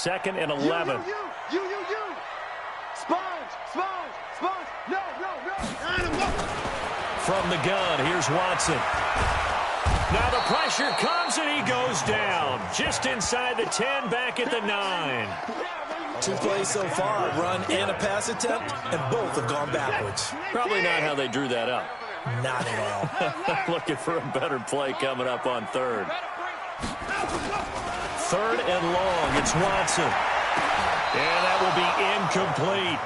2nd and 11. From the gun, here's Watson. Now the pressure comes and he goes down. Just inside the 10, back at the 9. 2 plays so far, a run and a pass attempt, and both have gone backwards. Probably not how they drew that up. Not at all. Looking for a better play coming up on 3rd. 3rd and long, it's Watson. And that will be incomplete.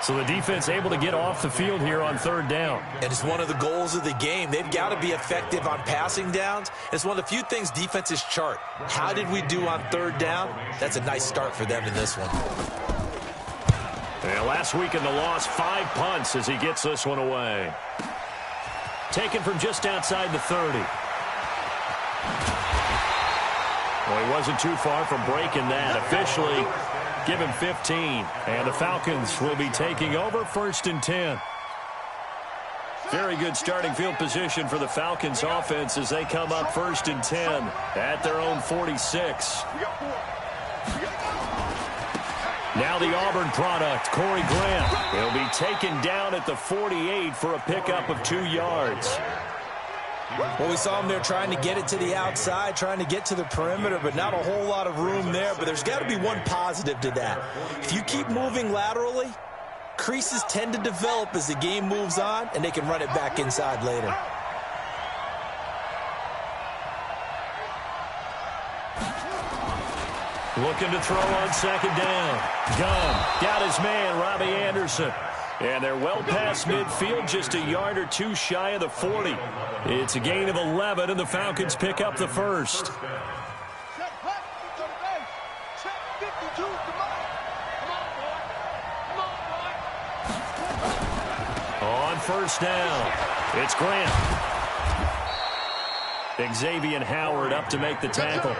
So the defense able to get off the field here on 3rd down. And it's one of the goals of the game. They've got to be effective on passing downs. It's one of the few things defenses chart. How did we do on 3rd down? That's a nice start for them in this one. And last week in the loss, 5 punts as he gets this one away. Taken from just outside the 30. Well, he wasn't too far from breaking that. Officially, give him 15. And the Falcons will be taking over 1st and 10. Very good starting field position for the Falcons offense as they come up 1st and 10 at their own 46. Now the Auburn product, Corey Grant, will be taken down at the 48 for a pickup of 2 yards. Well, we saw him there trying to get it to the outside, trying to get to the perimeter, but not a whole lot of room there. But there's got to be one positive to that. If you keep moving laterally, creases tend to develop as the game moves on, and they can run it back inside later. Looking to throw on 2nd down. Gunn got his man, Robbie Anderson. And they're well past midfield, just a yard or 2 shy of the 40. It's a gain of 11, and the Falcons pick up the 1st. On 1st down, it's Grant. Xavier Howard up to make the tackle.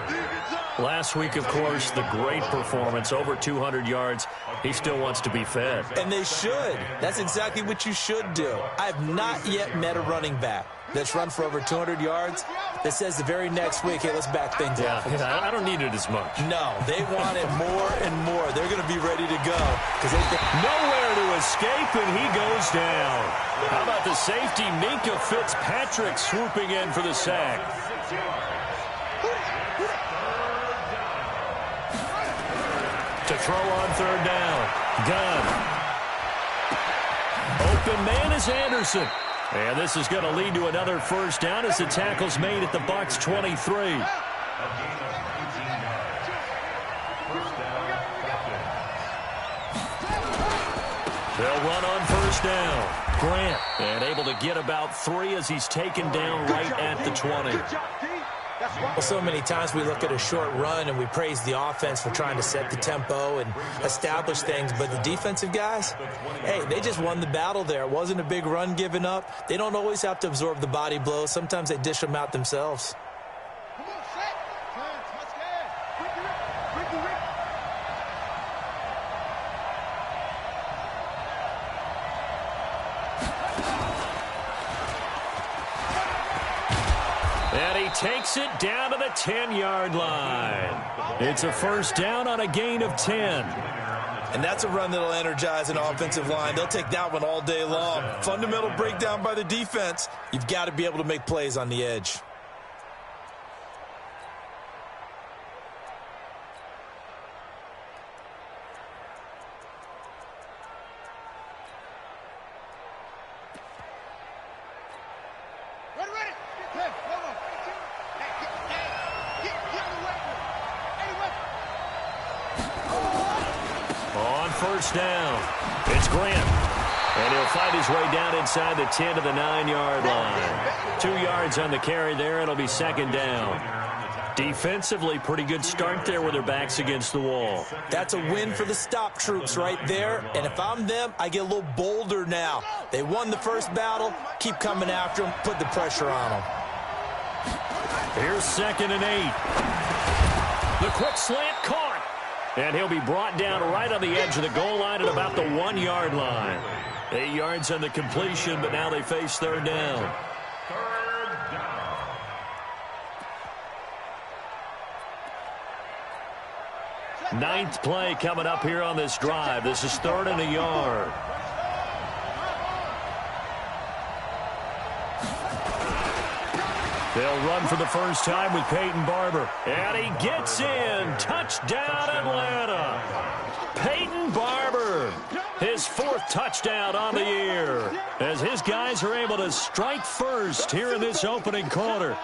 Last week, of course, the great performance, over 200 yards. He still wants to be fed. And they should. That's exactly what you should do. I have not yet met a running back that's run for over 200 yards that says the very next week, hey, let's back things up. Yeah, I don't need it as much. No, they want it more and more. They're going to be ready to go. Nowhere to escape, and he goes down. How about the safety, Minka Fitzpatrick, swooping in for the sack. To throw on 3rd down. Gunn. Open man is Anderson. And this is going to lead to another 1st down as the tackle's made at the Bucs 23. They'll run on 1st down. Grant, and able to get about 3 as he's taken down right at the 20. Well, so many times we look at a short run and we praise the offense for trying to set the tempo and establish things, but the defensive guys, hey, they just won the battle there. It wasn't a big run given up. They don't always have to absorb the body blows. Sometimes they dish them out themselves. Takes it down to the 10-yard line. It's a 1st down on a gain of 10. And that's a run that'll energize an offensive line. They'll take that one all day long. Fundamental breakdown by the defense. You've got to be able to make plays on the edge. Down. It's Grant. And he'll fight his way down inside the 10 to the 9-yard line. 2 yards on the carry there. It'll be 2nd down. Defensively, pretty good start there with their backs against the wall. That's a win for the stop troops right there. And if I'm them, I get a little bolder now. They won the 1st battle. Keep coming after them. Put the pressure on them. Here's 2nd and 8. The quick slant caught. And he'll be brought down right on the edge of the goal line at about the 1-yard line. 8 yards on the completion, but now they face 3rd down. Ninth play coming up here on this drive. This is 3rd and a yard. They'll run for the first time with Peyton Barber. And he gets in. Touchdown, Atlanta. Peyton Barber, his 4th touchdown on the year, as his guys are able to strike first here in this opening quarter.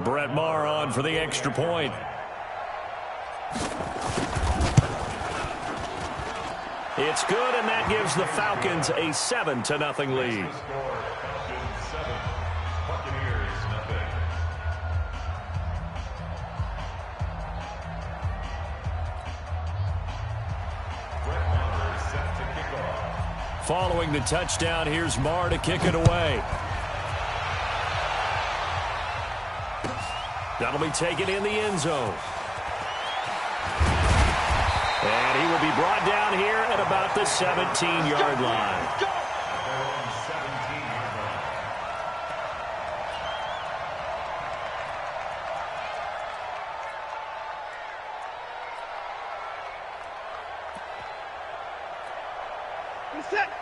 Brett Maher on for the extra point. It's good, and that gives the Falcons a 7-0 lead. Following the touchdown, here's Maher to kick it away. That'll be taken in the end zone. And he will be brought down here at about the 17-yard line.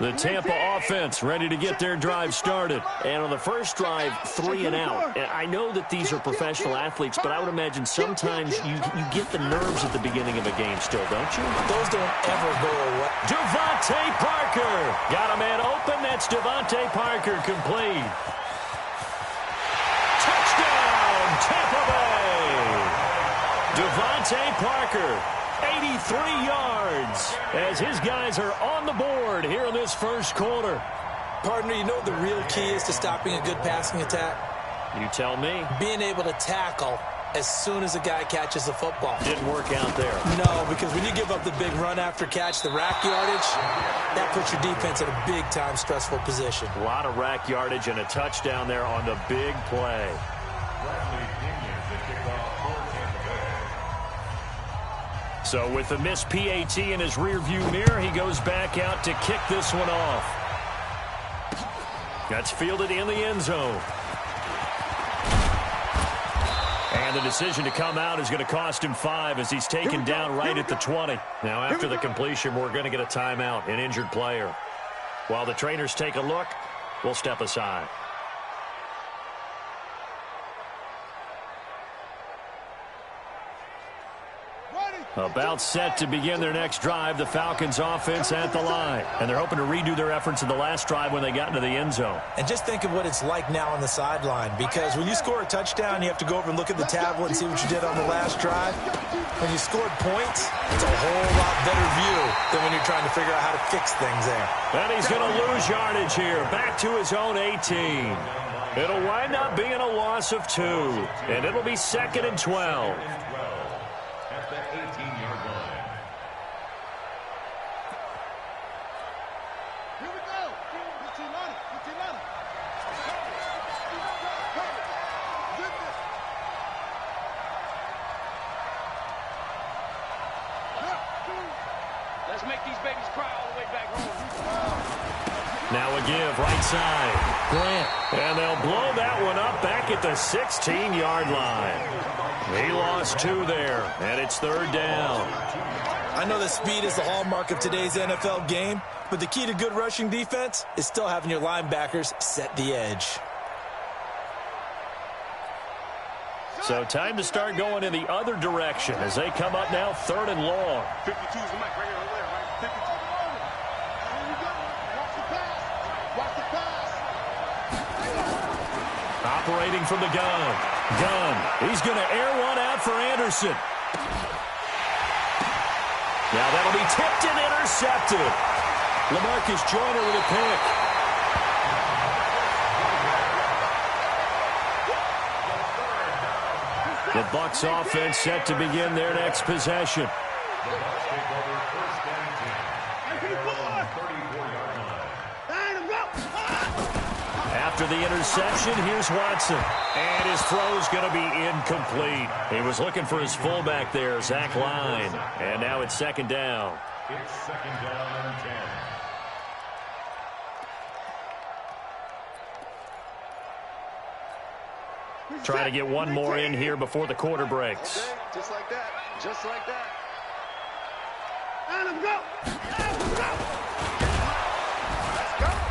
The Tampa offense ready to get their drive started. And on the first drive, 3 and out. And I know that these are professional athletes, but I would imagine sometimes you get the nerves at the beginning of a game still, don't you? Those don't ever go away. Devontae Parker. Got a man open. That's Devontae Parker complete. Touchdown, Tampa Bay. Devontae Parker. 83 yards as his guys are on the board here in this first quarter. Partner, you know what the real key is to stopping a good passing attack? You tell me. Being able to tackle as soon as a guy catches the football. Didn't work out there. No, because when you give up the big run after catch, the rack yardage, that puts your defense in a big-time stressful position. A lot of rack yardage and a touchdown there on the big play. So with the missed PAT in his rearview mirror, he goes back out to kick this one off. That's fielded in the end zone. And the decision to come out is going to cost him 5 as he's taken down right at the 20. Now after the completion, we're going to get a timeout, an injured player. While the trainers take a look, we'll step aside. About set to begin their next drive, the Falcons offense at the line. And they're hoping to redo their efforts in the last drive when they got into the end zone. And just think of what it's like now on the sideline, because when you score a touchdown, you have to go over and look at the tablet and see what you did on the last drive. When you scored points, it's a whole lot better view than when you're trying to figure out how to fix things there. And he's going to lose yardage here, back to his own 18. It'll wind up being a loss of 2, and it'll be 2nd and 12. Now a give, right side. Grant. And they'll blow that one up back at the 16-yard line. He lost 2 there, and it's 3rd down. I know that speed is the hallmark of today's NFL game, but the key to good rushing defense is still having your linebackers set the edge. So time to start going in the other direction as they come up now 3rd and long. 52 is the mic right here on the left, right? 52. Watch the pass. Operating from the gun. He's going to air one out for Anderson. Now that'll be tipped and intercepted. LaMarcus Joyner with a pick. The Bucs offense set to begin their next possession. After the interception, here's Watson. And his throw's going to be incomplete. He was looking for his fullback there, Zach Line. And now it's 2nd down. It's second down and 10. Trying to get one more in here before the quarter breaks. Okay, just like that. Just like that.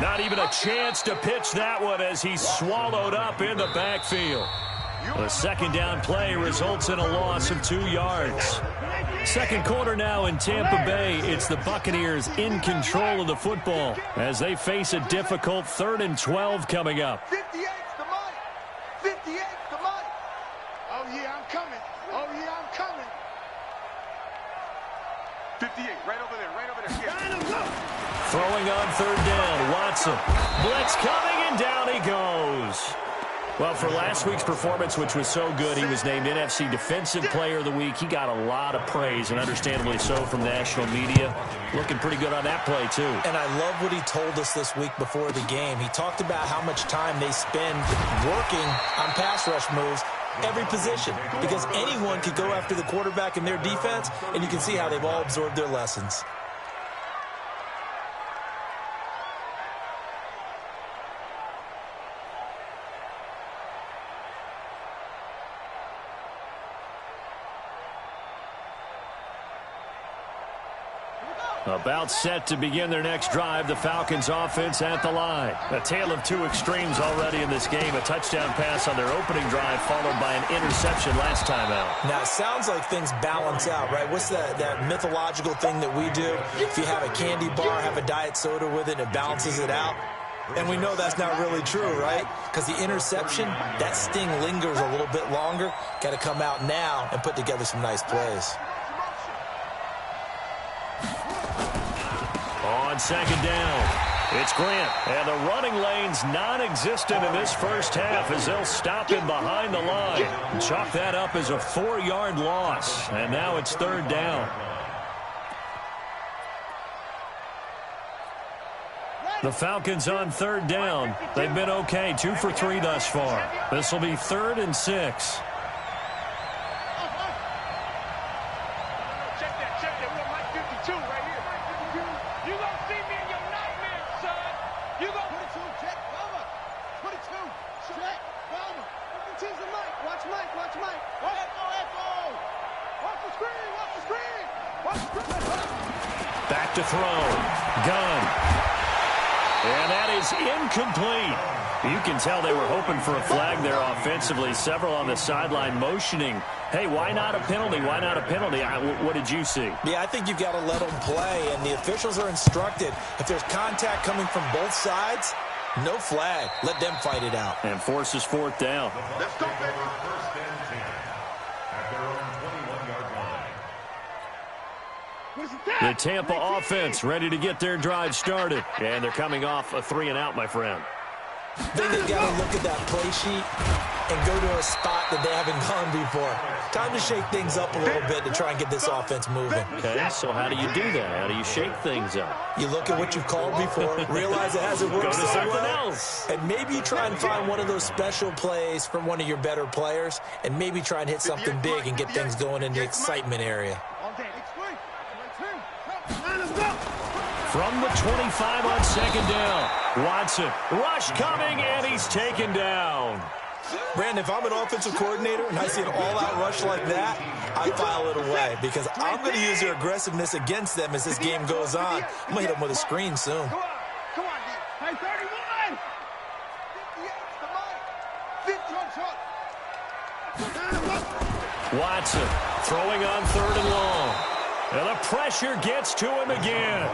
Not even a chance to pitch that one as he's swallowed up in the backfield. The second down play results in a loss of 2 yards. Second quarter now in Tampa Bay. It's the Buccaneers in control of the football as they face a difficult 3rd and 12 coming up. 58's the money. 58's the money. Oh, yeah, I'm coming. Oh, yeah, I'm coming. 58, right over there, right over there. Yeah. Throwing on 3rd down, Watson. Blitz coming, and down he goes. Well, for last week's performance, which was so good, he was named NFC Defensive Player of the Week. He got a lot of praise, and understandably so, from national media. Looking pretty good on that play, too. And I love what he told us this week before the game. He talked about how much time they spend working on pass rush moves, every position, because anyone could go after the quarterback in their defense, and you can see how they've all absorbed their lessons. About set to begin their next drive, the Falcons offense at the line. A tale of two extremes already in this game. A touchdown pass on their opening drive followed by an interception last time out. Now, it sounds like things balance out, right? What's that mythological thing that we do? If you have a candy bar, have a diet soda with it, it balances it out. And we know that's not really true, right? Because the interception, that sting lingers a little bit longer. Got to come out now and put together some nice plays. On second down, it's Grant. And the running lane's non-existent in this first half as they'll stop him behind the line. Chalk that up as a 4-yard loss. And now it's 3rd down. The Falcons on 3rd down. They've been okay, 2 for 3 thus far. This will be 3rd and 6. Back to throw. Gun. And that is incomplete. You can tell they were hoping for a flag there offensively. Several on the sideline motioning. Hey, why not a penalty? Why not a penalty? What did you see? Yeah, I think you've got to let them play, and the officials are instructed. If there's contact coming from both sides, no flag. Let them fight it out. And forces 4th down. Let's go, baby. First and 10 at their own 21-yard line. The Tampa offense ready to get their drive started. And they're coming off a 3-and-out, my friend. I think they've got to look at that play sheet and go to a spot that they haven't gone before. Time to shake things up a little bit to try and get this offense moving. Okay, so how do you do that? How do you shake things up? You look at what you've called before, realize it hasn't worked Go to so something well, else. and maybe you try and find one of those special plays from one of your better players, and maybe try and hit something big and get things going in the excitement area. From the 25 on second down, Watson. Rush coming, and he's taken down. Brandon, if I'm an offensive coordinator and I see an all-out rush like that, I file it away because I'm going to use their aggressiveness against them as this game goes on. I'm going to hit them with a screen soon. Come on, hey, 31! 58's the money. 50. Watson throwing on 3rd and long. And the pressure gets to him again.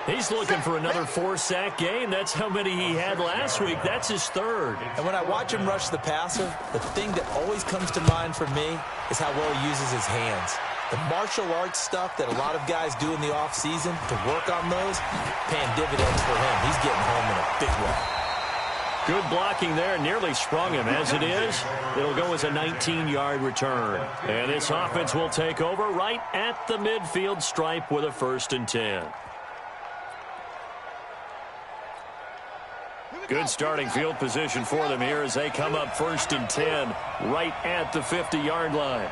He's looking for another 4-sack game. That's how many he had last week. That's his 3rd. And when I watch him rush the passer, the thing that always comes to mind for me is how well he uses his hands. The martial arts stuff that a lot of guys do in the offseason to work on those, paying dividends for him. He's getting home in a big way. Good blocking there, nearly sprung him. As it is, it'll go as a 19-yard return. And this offense will take over right at the midfield stripe with a 1st and 10. Good starting field position for them here as they come up 1st and 10 right at the 50-yard line.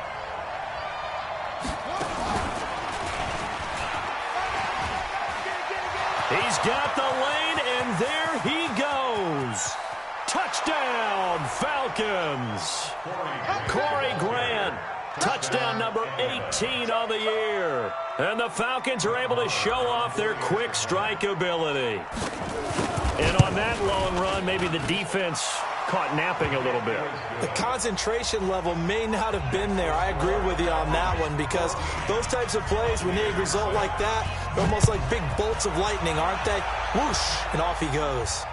He's got the lane, and there he goes. Touchdown, Falcons. Corey Grant, touchdown number 18 on the year. And the Falcons are able to show off their quick strike ability. And on that long run, maybe the defense caught napping a little bit. The concentration level may not have been there. I agree with you on that one, because those types of plays, when they result like that, they're almost like big bolts of lightning, aren't they? Whoosh, and off he goes.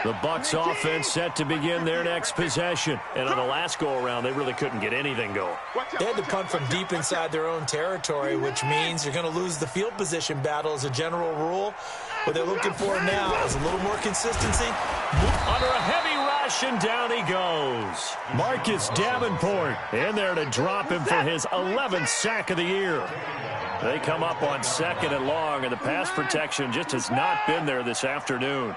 The Bucs offense set to begin their next possession. And on the last go-around, they really couldn't get anything going. They had to punt from deep inside their own territory, which means you're going to lose the field position battle as a general rule. What they're looking for now is a little more consistency. Under a heavy rush, and down he goes. Marcus Davenport in there to drop him for his 11th sack of the year. They come up on 2nd and long, and the pass protection just has not been there this afternoon.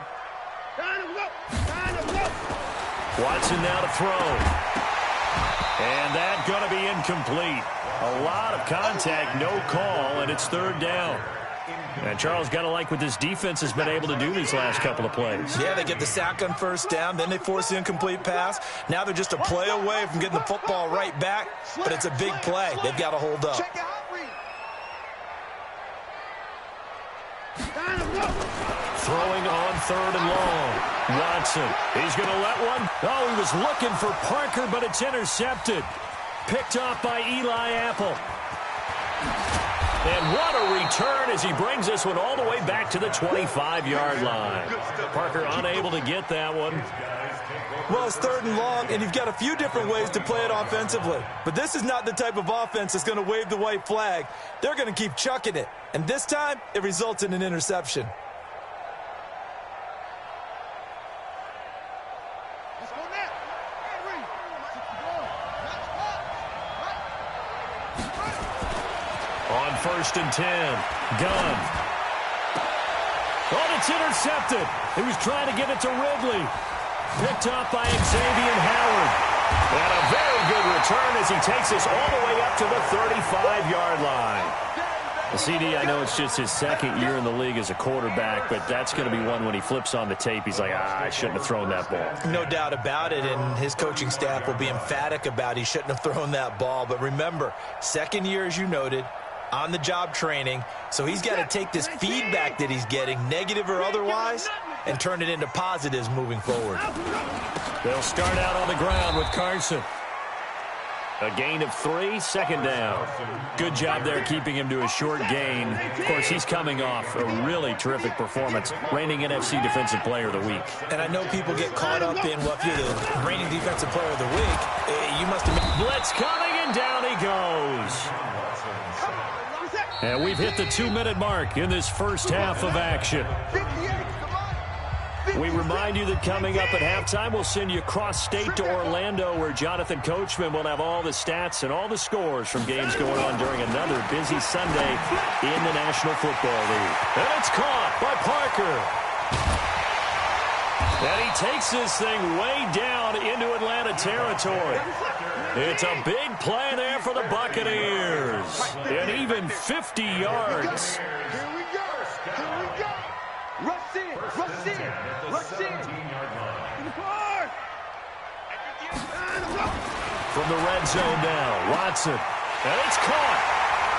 Watson now to throw. And that's going to be incomplete. A lot of contact, no call, and it's 3rd down. And Charles, got to like what this defense has been able to do these last couple of plays. Yeah, they get the sack on 1st down, then they force the incomplete pass. Now they're just a play away from getting the football right back, but it's a big play. They've got to hold up. Throwing on 3rd and long. Watson, he's going to let one. Oh, he was looking for Parker, but it's intercepted. Picked off by Eli Apple. And what a return as he brings this one all the way back to the 25-yard line. Parker unable to get that one. Well, it's 3rd and long, and you've got a few different ways to play it offensively. But this is not the type of offense that's going to wave the white flag. They're going to keep chucking it. And this time, it results in an interception. On 1st and 10, Gunn. Oh, it's intercepted. He was trying to get it to Ridley. Picked up by Xavier Howard. And a very good return as he takes us all the way up to the 35-yard line. The CD, I know it's just his 2nd year in the league as a quarterback, but that's going to be one when he flips on the tape, he's like, I shouldn't have thrown that ball. No doubt about it, and his coaching staff will be emphatic about he shouldn't have thrown that ball. But remember, 2nd year, as you noted, on-the-job training, so he's got to take this feedback that he's getting, negative or otherwise, and turn it into positives moving forward. They'll start out on the ground with Carson. A gain of 3, 2nd down. Good job there keeping him to a short gain. Of course, he's coming off a really terrific performance, reigning NFC Defensive Player of the Week. And I know people get caught up in, well, if you're the reigning Defensive Player of the Week, you must have... Blitz coming, and down he goes. And we've hit the 2-minute mark in this first half of action. We remind you that coming up at halftime, we'll send you cross-state to Orlando, where Jonathan Coachman will have all the stats and all the scores from games going on during another busy Sunday in the National Football League. And it's caught by Parker. And he takes this thing way down into Atlanta territory. It's a big play there for the Buccaneers. And even 50 yards. Here we go. Here we go. Rush in. Rush in. Rush in. From the red zone now, Watson. And it's caught.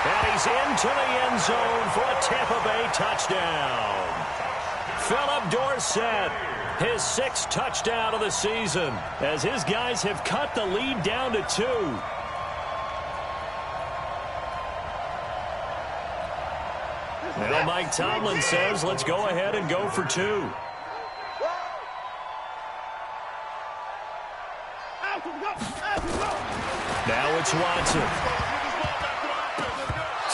And he's into the end zone for a Tampa Bay touchdown. Philip Dorsett, his 6th touchdown of the season, as his guys have cut the lead down to 2. Now Mike Tomlin says, let's go ahead and go for 2. Now it's Watson.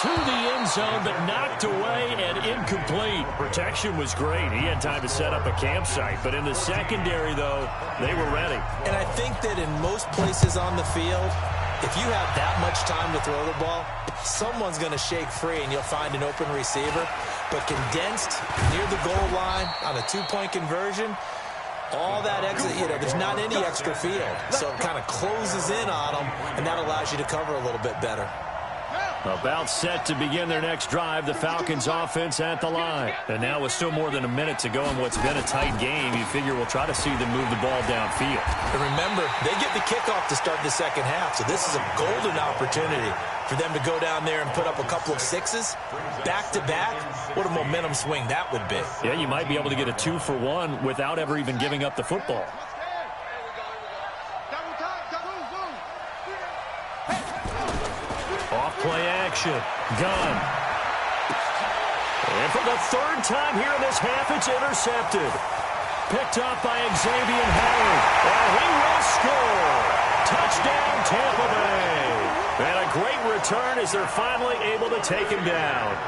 To the end zone, but knocked away and incomplete. Protection was great. He had time to set up a campsite, but in the secondary, though, they were ready. And I think that in most places on the field, if you have that much time to throw the ball, someone's going to shake free and you'll find an open receiver. But condensed near the goal line on a 2-point conversion, All that exit, there's not any extra field. So it kind of closes in on them, and that allows you to cover a little bit better. About set to begin their next drive, the Falcons offense at the line. And now with still more than a minute to go in what's been a tight game, you figure we'll try to see them move the ball downfield. And remember, they get the kickoff to start the second half, so this is a golden opportunity for them to go down there and put up a couple of sixes back-to-back. What a momentum swing that would be. Yeah, you might be able to get a 2-for-1 without ever even giving up the football. Off-play action. Gunn. And for the third time here in this half, it's intercepted. Picked up by Xavier Howard. And he will score. Touchdown, Tampa Bay. And a great return as they're finally able to take him down.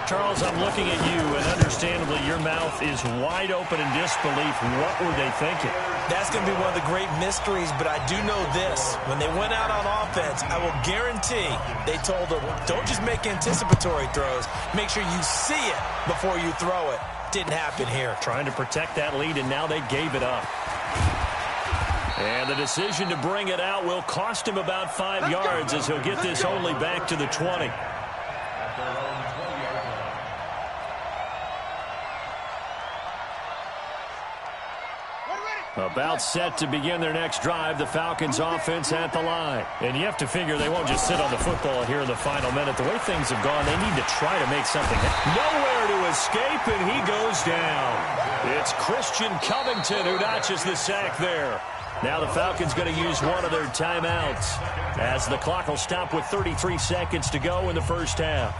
Charles, I'm looking at you, and understandably, your mouth is wide open in disbelief. What were they thinking? That's going to be one of the great mysteries, but I do know this. When they went out on offense, I will guarantee they told them, don't just make anticipatory throws. Make sure you see it before you throw it. Didn't happen here. Trying to protect that lead, and now they gave it up. And the decision to bring it out will cost him about 5 yards as he'll get this only back to the 20. About set to begin their next drive, the Falcons offense at the line. And you have to figure they won't just sit on the football here in the final minute. The way things have gone, they need to try to make something happen. Nowhere to escape, and he goes down. It's Christian Covington who notches the sack there. Now the Falcons going to use one of their timeouts as the clock will stop with 33 seconds to go in the first half.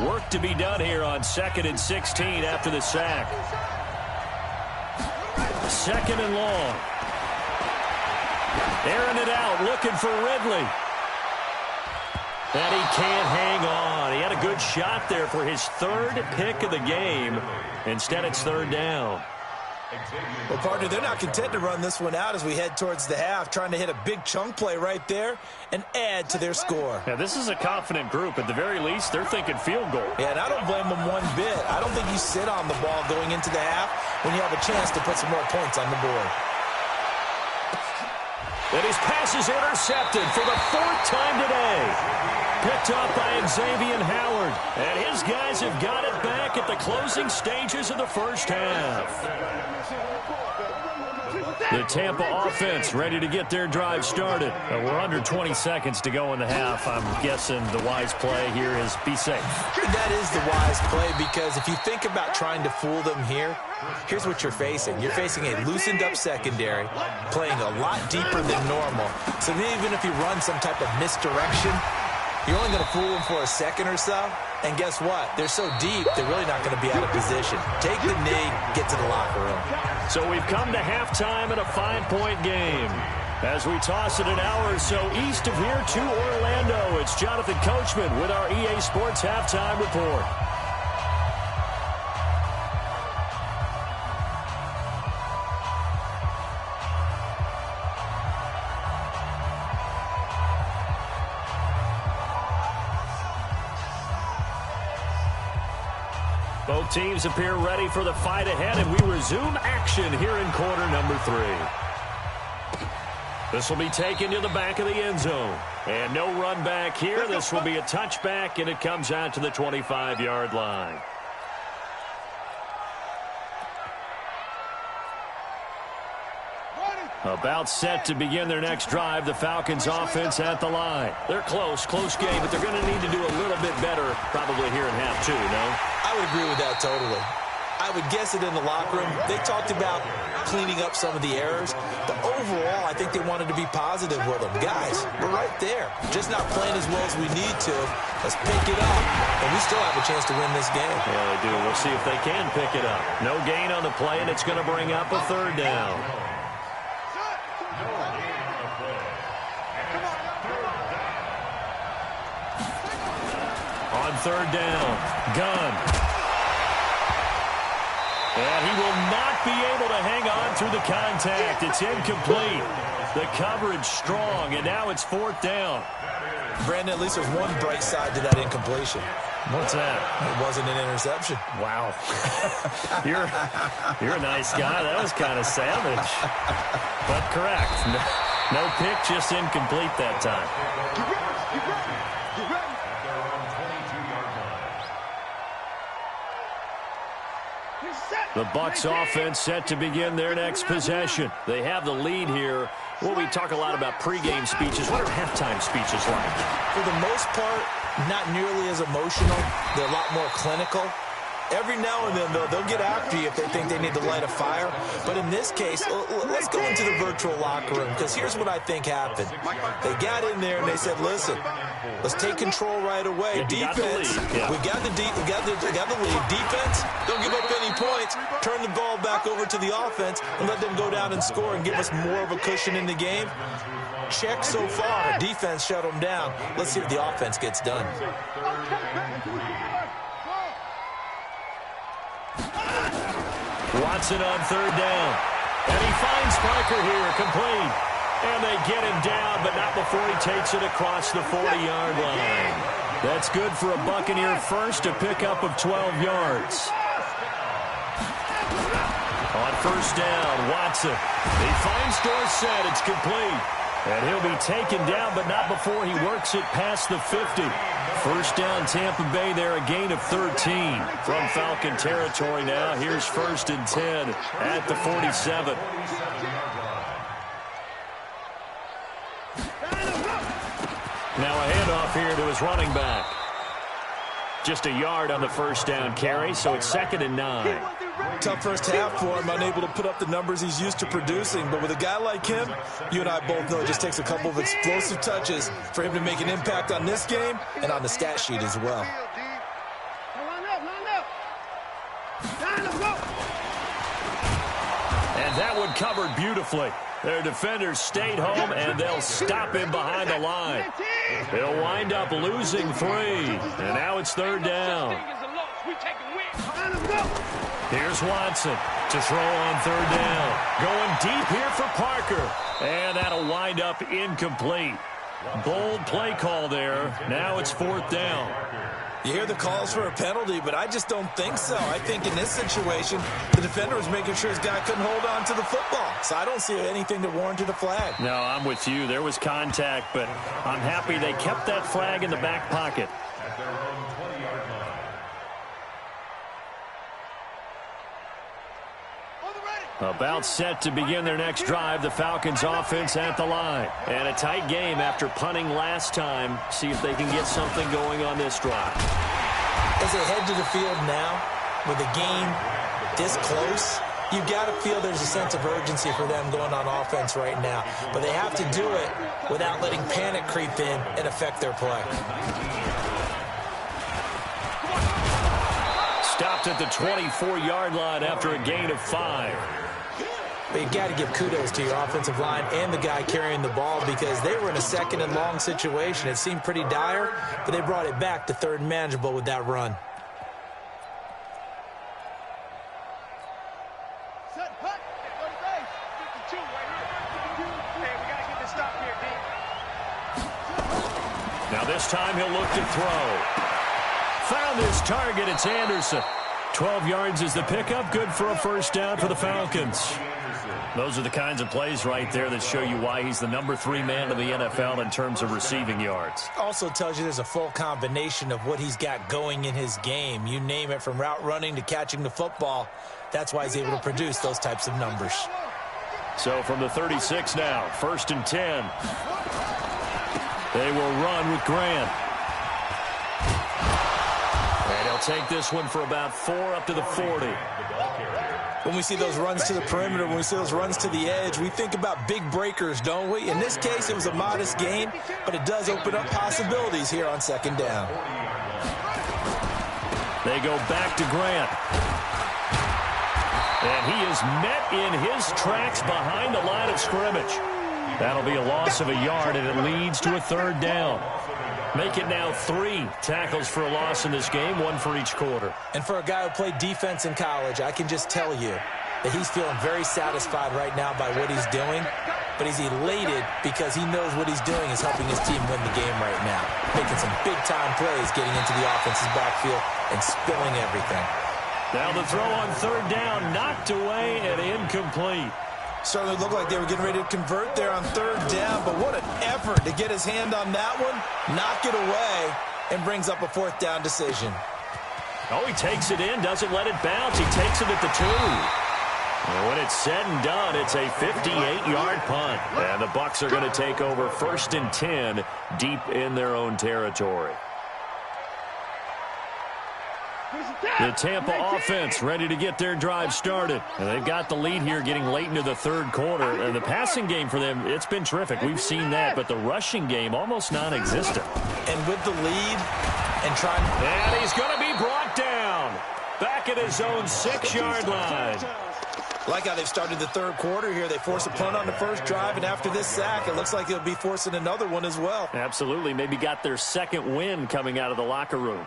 Work to be done here on 2nd and 16 after the sack. 2nd and long. Airing it out, looking for Ridley. And he can't hang on. He had a good shot there for his 3rd pick of the game. Instead, it's 3rd down. Well, partner, they're not content to run this one out as we head towards the half, trying to hit a big chunk play right there and add to their score. Yeah, this is a confident group. At the very least, they're thinking field goal. Yeah, and I don't blame them one bit. I don't think you sit on the ball going into the half when you have a chance to put some more points on the board. And his pass is intercepted for the 4th time today. Picked up by Xavier Howard. And his guys have got it back at the closing stages of the first half. The Tampa offense ready to get their drive started. We're under 20 seconds to go in the half. I'm guessing the wise play here is be safe. That is the wise play, because if you think about trying to fool them here, here's what you're facing. You're facing a loosened-up secondary, playing a lot deeper than normal. So even if you run some type of misdirection, you're only going to fool them for a second or so. And guess what? They're so deep, they're really not going to be out of position. Take the knee, get to the locker room. So we've come to halftime in a 5-point game. As we toss it an hour or so east of here to Orlando, it's Jonathan Coachman with our EA Sports Halftime Report. Both teams appear ready for the fight ahead, and we resume action here in quarter number 3. This will be taken to the back of the end zone. And no run back here. This will be a touchback, and it comes out to the 25-yard line. About set to begin their next drive, the Falcons offense at the line. They're close game, but they're going to need to do a little bit better probably here in half 2, no? I would agree with that totally. I would guess it in the locker room. They talked about cleaning up some of the errors, but overall, I think they wanted to be positive with them. Guys, we're right there. Just not playing as well as we need to. Let's pick it up, and we still have a chance to win this game. Yeah, they do. We'll see if they can pick it up. No gain on the play, and it's going to bring up a 3rd down. On 3rd down, Gunn. And he will not be able to hang on through the contact. It's incomplete. The coverage strong, and now it's 4th down. Brandon, at least there's one bright side to that incompletion. What's that? It wasn't an interception. Wow. You're a nice guy. That was kind of savage. But correct. No pick, just incomplete that time. The Bucs offense set to begin their next possession. They have the lead here. Well, we talk a lot about pregame speeches. What are halftime speeches like? For the most part, not nearly as emotional. They're a lot more clinical. Every now and then, though, they'll get after you if they think they need to light a fire. But in this case, let's go into the virtual locker room, because here's what I think happened. They got in there and they said, listen, let's take control right away. Defense, we got the lead. Defense, don't give up any points. Turn the ball back over to the offense and let them go down and score and give us more of a cushion in the game. Check so far. Defense shut them down. Let's see if the offense gets done. Watson on third down. And he finds Parker here, complete. And they get him down, but not before he takes it across the 40-yard line. That's good for a Buccaneer first, a pickup of 12 yards. On first down, Watson. He finds Dorsett. It's complete. And he'll be taken down, but not before he works it past the 50. First down, Tampa Bay there, a gain of 13. From Falcon territory now, here's 1st and 10 at the 47. Now a handoff here to his running back. Just a yard on the first down carry, so it's 2nd and 9. Tough first half for him, unable to put up the numbers he's used to producing. But with a guy like him, you and I both know it just takes a couple of explosive touches for him to make an impact on this game and on the stat sheet as well. And that one covered beautifully. Their defenders stayed home, and they'll stop him behind the line. They'll wind up losing 3, and now it's 3rd down. Here's Watson to throw on 3rd down. Going deep here for Parker, and that'll wind up incomplete. Bold play call there. Now it's 4th down. You hear the calls for a penalty, but I just don't think so. I think in this situation, the defender was making sure his guy couldn't hold on to the football. So I don't see anything that warranted a flag. No, I'm with you. There was contact, but I'm happy they kept that flag in the back pocket. About set to begin their next drive, the Falcons offense at the line. And a tight game after punting last time. See if they can get something going on this drive. As they head to the field now, with the game this close, you've got to feel there's a sense of urgency for them going on offense right now. But they have to do it without letting panic creep in and affect their play. Stopped at the 24-yard line after a gain of 5. But you've got to give kudos to your offensive line and the guy carrying the ball, because they were in a 2nd and long situation. It seemed pretty dire, but they brought it back to 3rd and manageable with that run. Now this time he'll look to throw. Found his target. It's Anderson. 12 yards is the pickup. Good for a first down for the Falcons. Those are the kinds of plays right there that show you why he's the number 3 man in the NFL in terms of receiving yards. Also tells you there's a full combination of what he's got going in his game. You name it, from route running to catching the football. That's why he's able to produce those types of numbers. So from the 36 now, 1st and 10. They will run with Grant. And he'll take this one for about 4 up to the 40. When we see those runs to the perimeter, when we see those runs to the edge, we think about big breakers, don't we? In this case, it was a modest gain, but it does open up possibilities here on 2nd down. They go back to Grant. And he is met in his tracks behind the line of scrimmage. That'll be a loss of a yard, and it leads to a 3rd down. Make it now 3 tackles for a loss in this game, 1 for each quarter. And for a guy who played defense in college, I can just tell you that he's feeling very satisfied right now by what he's doing. but he's elated because he knows what he's doing is helping his team win the game right now. Making some big-time plays, getting into the offense's backfield and spilling everything. Now the throw on third down, knocked away and incomplete. Certainly looked like they were getting ready to convert there on third down, but what an effort to get his hand on that one, knock it away, and brings up a fourth down decision. Oh, he takes it in, doesn't let it bounce. He takes it at the 2. And when it's said and done, it's a 58-yard punt. And the Bucs are going to take over 1st and 10 deep in their own territory. The Tampa offense ready to get their drive started. And they've got the lead here getting late into the third quarter. And the passing game for them, it's been terrific. We've seen that. But the rushing game, almost non-existent. And with the lead and trying... And he's going to be brought down. Back at his own 6-yard line. Like how they've started the third quarter here. They force a punt on the first drive, and after this sack, it looks like they'll be forcing another one as well. Absolutely. Maybe got their second win coming out of the locker room.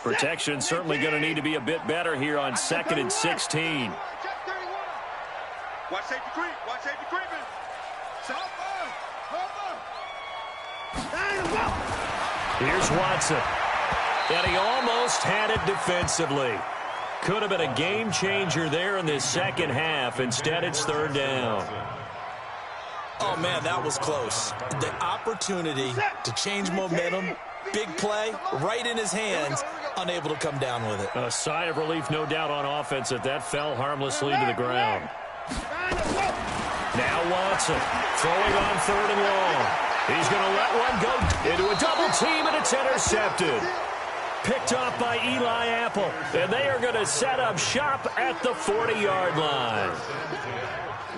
Protection certainly going to need to be a bit better here on 2nd and 16. Watch safety creep. Watch safety creeping. Here's Watson. And he almost had it defensively. Could have been a game changer there in this second half. Instead, it's third down. Oh, man, that was close. The opportunity to change momentum, big play, right in his hands, unable to come down with it. A sigh of relief, no doubt, on offense that fell harmlessly to the ground. Now Watson throwing on 3rd and long. He's going to let one go into a double team, and it's intercepted. Picked off by Eli Apple, and they are going to set up shop at the 40-yard line.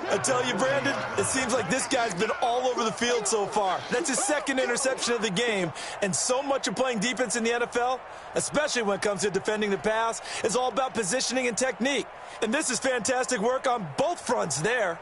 I tell you, Brandon, it seems like this guy's been all over the field so far. That's his second interception of the game, and so much of playing defense in the NFL, especially when it comes to defending the pass, is all about positioning and technique. And this is fantastic work on both fronts there.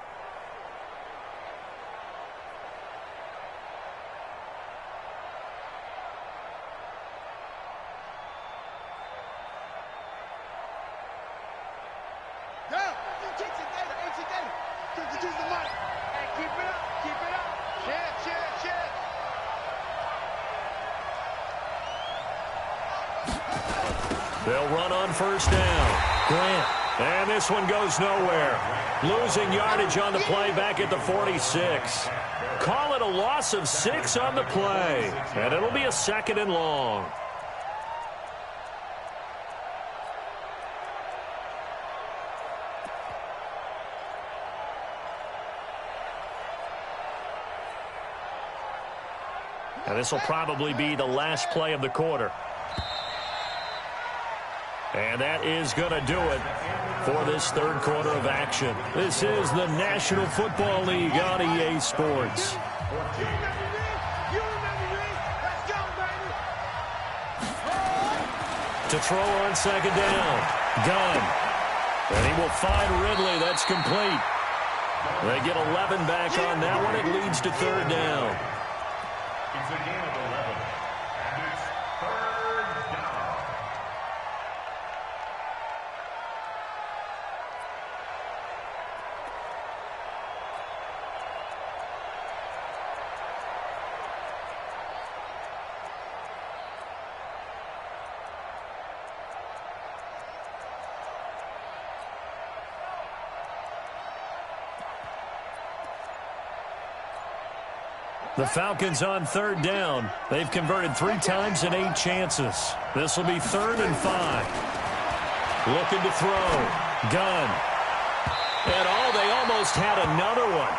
They'll run on first down. Grant. And this one goes nowhere. Losing yardage on the play back at the 46. Call it a loss of 6 on the play. And it'll be a 2nd and long. And this will probably be the last play of the quarter. And that is going to do it for this third quarter of action. This is the National Football League on EA Sports. To throw on 2nd down. Gunn. And he will find Ridley. That's complete. They get 11 back on that one. It leads to 3rd down. It's a gain of 11, and it's 3rd down. The Falcons on 3rd down. They've converted 3 times in 8 chances. This will be 3rd and 5. Looking to throw. Gunn. And they almost had another one.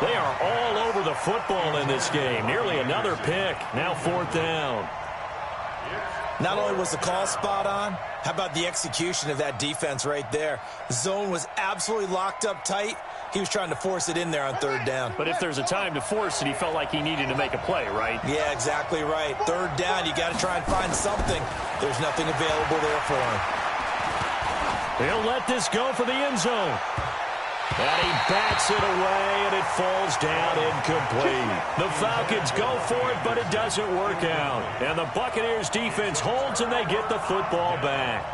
They are all over the football in this game. Nearly another pick. Now 4th down. Not only was the call spot on, how about the execution of that defense right there? The zone was absolutely locked up tight. He was trying to force it in there on 3rd down. But if there's a time to force it, he felt like he needed to make a play, right? Yeah, exactly right. 3rd down, you got to try and find something. There's nothing available there for him. He'll let this go for the end zone. And he bats it away, and it falls down incomplete. The Falcons go for it, but it doesn't work out. And the Buccaneers defense holds, and they get the football back.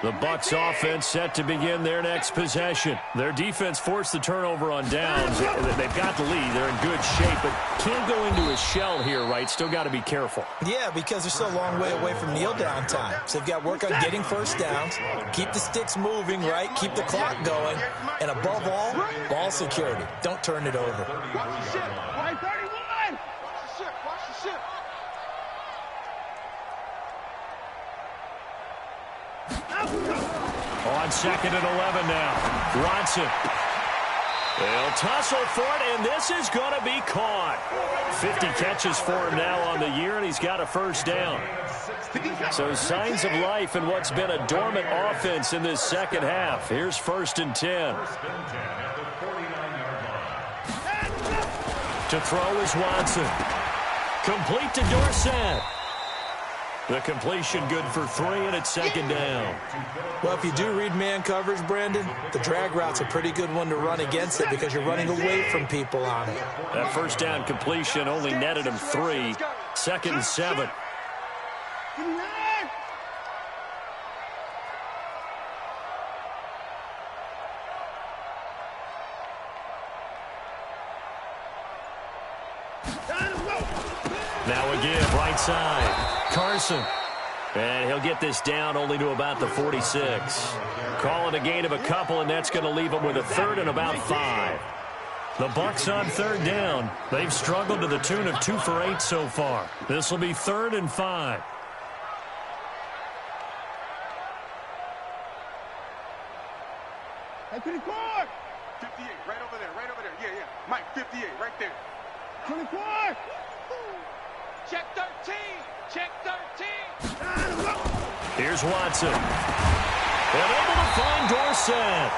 The Bucs offense set to begin their next possession. Their defense forced the turnover on downs. They've got the lead. They're in good shape, but can't go into a shell here, right? Still got to be careful. Yeah, because they're still a long way away from kneel down time. So they've got to work on getting first downs, keep the sticks moving, right? Keep the clock going, and above all, ball security. Don't turn it over. Watch the ship. 31. Watch the ship. Watch the ship. On 2nd and 11 now. Watson. They'll tussle for it, and this is going to be caught. 50 catches for him now on the year, and he's got a first down. So signs of life in what's been a dormant offense in this second half. Here's 1st and 10. To throw is Watson. Complete to Dorsett. The completion good for 3, and it's 2nd down. Well, if you do read man coverage, Brandon, the drag route's a pretty good one to run against it because you're running away from people on it. That first down completion only netted him 3. 2nd and 7. Now again, right side. Carson. And he'll get this down only to about the 46. Call it a gain of a couple, and that's going to leave him with a 3rd and about 5. The Bucs on 3rd down. They've struggled to the tune of 2 for 8 so far. This will be 3rd and 5. Hey, 54. 58, right over there, right over there. Yeah, yeah. Mike, 58, right there. 24. Check 13. Check 13. Here's Watson. And able to find Dorsett.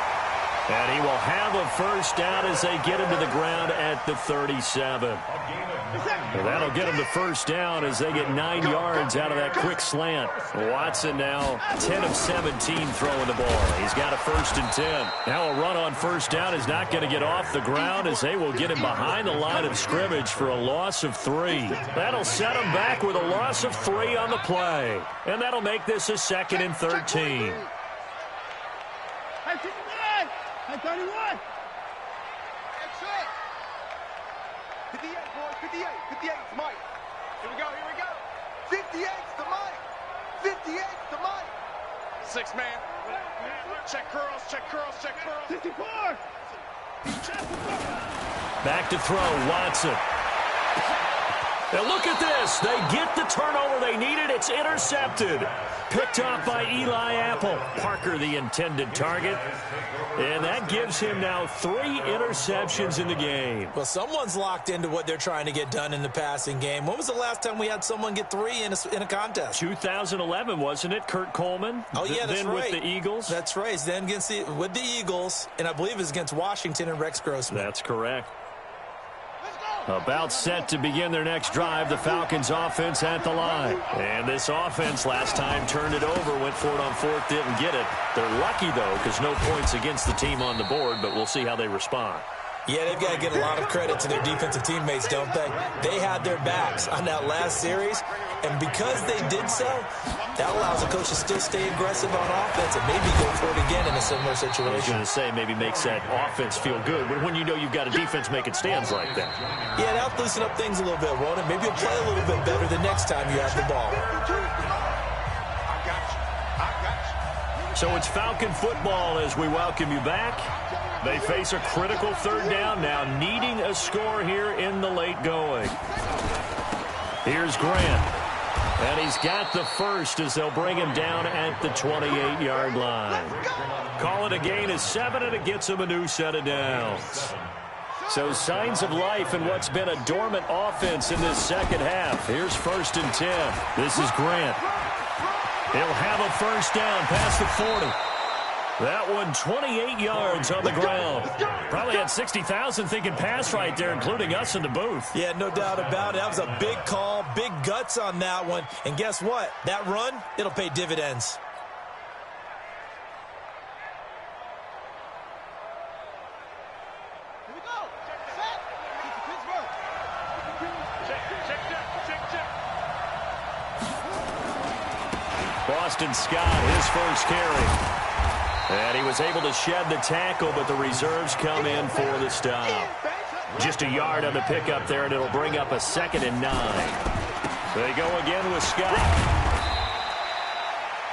And he will have a first down as they get him to the ground at the 37. And that'll get him the first down as they get 9 yards out of that quick slant. Watson now 10 of 17 throwing the ball. He's got a 1st and 10. Now a run on first down is not going to get off the ground as they will get him behind the line of scrimmage for a loss of 3. That'll set him back with a loss of 3 on the play. And that'll make this a 2nd and 13. Hey, 59. Hey, 31. That's it. 58, boys. 58. 58 is Mike. Here we go. Here we go. 58's the Mike. 58's the Mike. 6 man. Check curls. Check curls. Check curls. 54. Back to throw. Watson. Now look at this. They get the turnover they needed. It's intercepted. Picked off by Eli Apple. Parker, the intended target. And that gives him now 3 interceptions in the game. Well, someone's locked into what they're trying to get done in the passing game. When was the last time we had someone get 3 in a contest? 2011, wasn't it? Kurt Coleman? Oh, yeah, that's then right. With the Eagles? That's right. Then with the Eagles, and I believe it was against Washington and Rex Grossman. That's correct. About set to begin their next drive, the Falcons offense at the line. And this offense last time turned it over, went for it on 4th, didn't get it. They're lucky, though, because no points against the team on the board, but we'll see how they respond. Yeah, they've got to get a lot of credit to their defensive teammates, don't they? They had their backs on that last series, and because they did so, that allows the coach to still stay aggressive on offense and maybe go for it again in a similar situation. I was going to say, maybe makes that offense feel good, but when you know you've got a defense making stands like that. Yeah, that'll loosen up things a little bit, Ronan. Maybe you'll play a little bit better the next time you have the ball. So it's Falcon football as we welcome you back. They face a critical 3rd down now, needing a score here in the late going. Here's Grant. And he's got the first as they'll bring him down at the 28-yard line. Call it a gain of 7, and it gets him a new set of downs. So signs of life in what's been a dormant offense in this second half. Here's 1st and 10. This is Grant. He'll have a first down past the 40. That one 28 yards on the ground. Probably had 60,000 thinking pass right there, including us in the booth. Yeah, no doubt about it. That was a big call, big guts on that one. And guess what? That run, it'll pay dividends. Here we go. Set. Get to Pittsburgh. Check. Boston Scott, his first carry. And he was able to shed the tackle, but the reserves come in for the stop. Just a yard on the pickup there, and it'll bring up a 2nd and 9. They go again with Scott.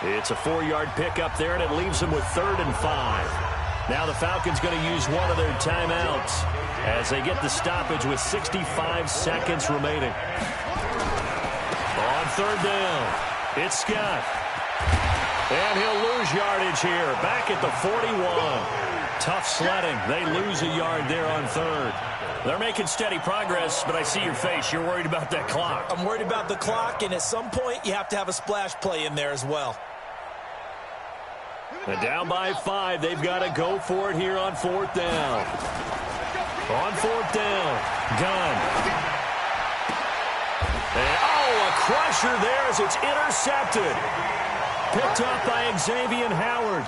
It's a 4-yard pickup there, and it leaves them with 3rd and 5. Now the Falcons going to use one of their timeouts as they get the stoppage with 65 seconds remaining. On 3rd down, it's Scott. And he'll lose yardage here, back at the 41. Tough sledding. They lose a yard there on 3rd. They're making steady progress, but I see your face. You're worried about that clock. I'm worried about the clock, and at some point you have to have a splash play in there as well. And down by 5, they've got to go for it here on 4th down. On 4th down, Gunn. And, a crusher there as it's intercepted. Picked up by Xavier Howard.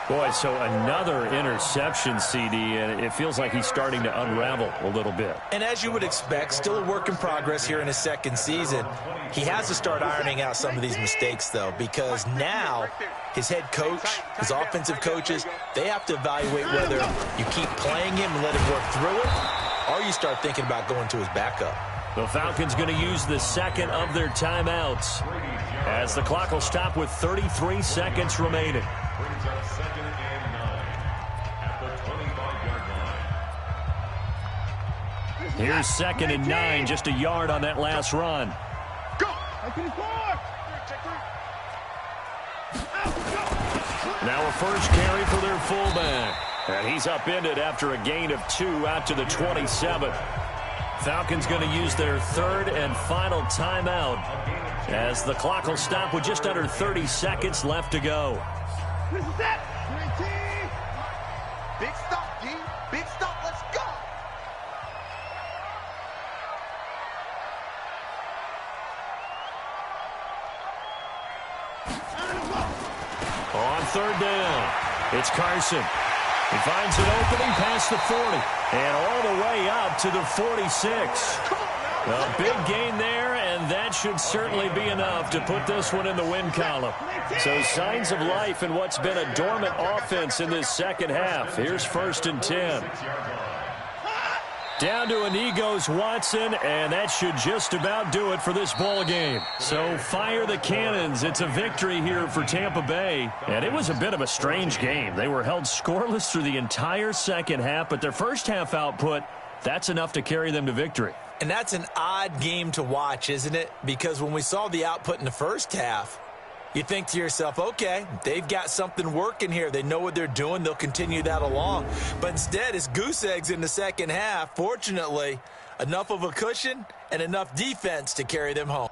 Boy, so another interception, CD, and it feels like he's starting to unravel a little bit. And as you would expect, still a work in progress here in his 2nd season. He has to start ironing out some of these mistakes, though, because now his head coach, his offensive coaches, they have to evaluate whether you keep playing him and let him work through it, or you start thinking about going to his backup. The Falcons going to use the 2nd of their timeouts as the clock will stop with 33 seconds remaining. Brings up 2nd and 9 at the 25-yard line. Here's 2nd and 9, just a yard on that last run. Go! Now a first carry for their fullback. And he's upended after a gain of 2 out to the 27. Falcons going to use their 3rd and final timeout as the clock will stop with just under 30 seconds left to go. This is it! Big stop, G. Big stop. Let's go! On 3rd down, it's Carson. He finds an opening past the 40 and all the way up to the 46. A big gain there, and that should certainly be enough to put this one in the win column. So signs of life in what's been a dormant offense in this 2nd half. Here's 1st and 10. Down to Inigos Watson, and that should just about do it for this ball game. So fire the cannons. It's a victory here for Tampa Bay. And it was a bit of a strange game. They were held scoreless through the entire 2nd half, but their first half output, that's enough to carry them to victory. And that's an odd game to watch, isn't it? Because when we saw the output in the first half, you think to yourself, okay, they've got something working here. They know what they're doing. They'll continue that along. But instead, it's goose eggs in the 2nd half. Fortunately, enough of a cushion and enough defense to carry them home.